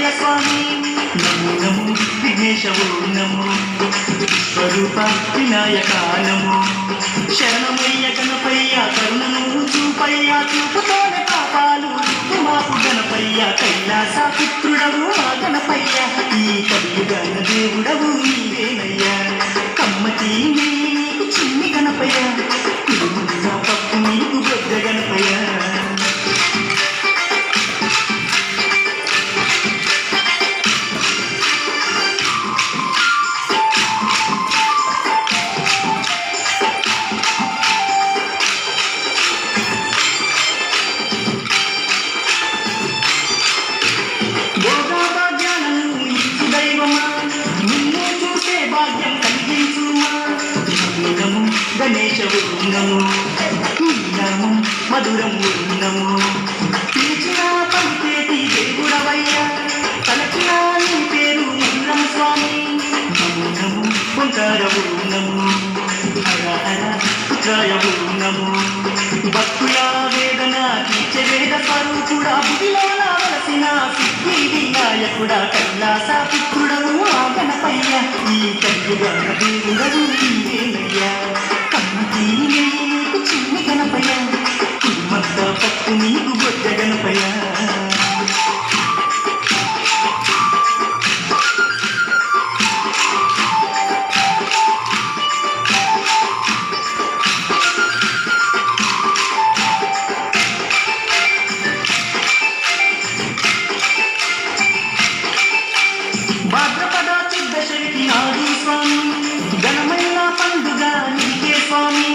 గణపయ్య స్వామి నమో నమో విఘ్నేశవో నమో స్వరూప వినాయక నమో శరణమయ్య గణపయ్య కరుణను చూపయ్య చూపుతోనే పాపాలు మాపు గణపయ్య కైలాస పుత్రుడవు మా గణపయ్య ఈ కలియుగన దేవుడవు నీవేనయ్యా కమ్మతి నీకు చిన్ని గణపయ్య తిరుగుతున్న పప్పు నీకు పెద్ద గణపయ్య గణేశవు నమో నామం మధురం నమో పిలిచిన పలికేటి దేవుడవయ్యా పలకిన నీ పేరు మధురం స్వామి నమో నమో ఓంకారవు నమో హర హర పుత్రాయవు నమో భక్తుల వేదన తీర్చే వేద స్వరూపుడా బుడిలో వలసిన సిద్ధి వినాయకుడా కైలాస పుత్రుడవు ఆ గణపయ్య ఈ కలియుగ దేవుడవు నీవేనయ్యా నీకు చిన్ని గణపయ్య కుమ్మంత పప్పు నీకు బొద్ద గణపయ్య భాద్రపద చిద్దశరికి నాడు స్వామి ఘనమైన పండుగ నీకే స్వామి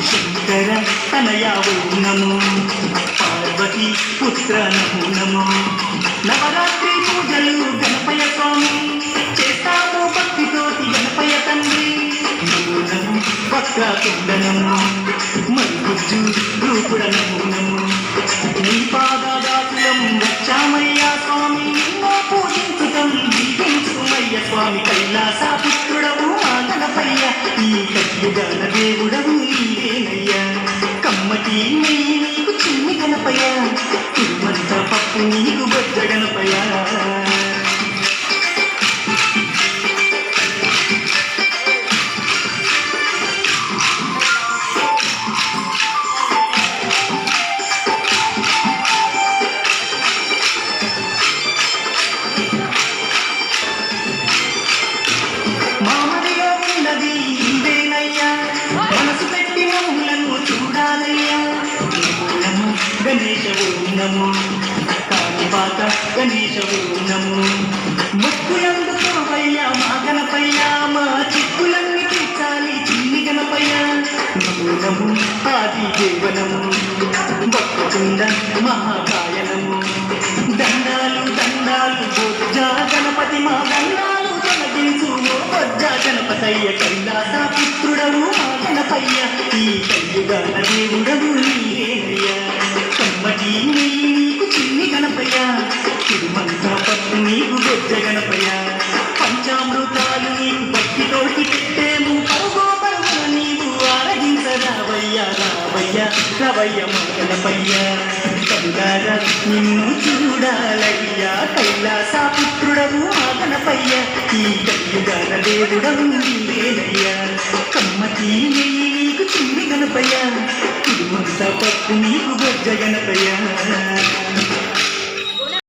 శంకర తనయావు నమో పార్వతి పుత్ర నమో నమో నవరాత్రి పూజలు గణపయ్య స్వామి చేస్తాము భక్తితోటి గణపయ్య తండ్రి నమో నమో వక్రతుండ నమో మరుగుజ్జు రూపుడ నమో నమో నీ పాదాదాతులం వచ్చామయ్యా స్వామి నిన్నో పూజించుతం దీపించుమయ్య స్వామి కైలాస పుత్రుడవు మా గణపయ్య ఈ కలియుగన దేవుడవు నీవేనయ్యా కమ్మటి నీకు చిన్ని గణపయ్య తిరుమంత పప్పు నీకు బొజ్జ గణపయ్య గణేశవు నమో కాణిపాక గణేశవు నమో ముక్కులందుకోవయ్య మా గణపయ్య మా చిక్కులన్నీ తీర్చాలి చిన్ని గణపయ్య నమో నమో ఆది దేవనము భక్తుండ మహాకాయనము దండాలు దండాలు బొజ్జ గణపతి మా దండాలు తొలగించు బొజ్జ గణపతయ్య కైలాస పుత్రుడవు మా గణపయ్య ఈ కలియుగన దేవుడవు నీవేనయ్యా కమ్మటి నీకు చిన్ని గణపయ్య తిరుమంత పప్పు నీకు బొజ్జ గణపయ్య పంచామృతాలు నీకు భక్తితోటి పెట్టేము పరుగో పరుగున నీవు ఆరగించరావయ్య రావయ్య రవయ్య మా గణపయ్య కనులారా నిన్ను చూడాలయ్యా కైలాస పుత్రుడవు మా గణపయ్య ఈ కలియుగన దేవుడవు నీవేనయ్యా కమ్మటి నీకు చిన్ని గణపయ్య తిరుమంత పప్పు నీకు బొజ్జ గణపయ్య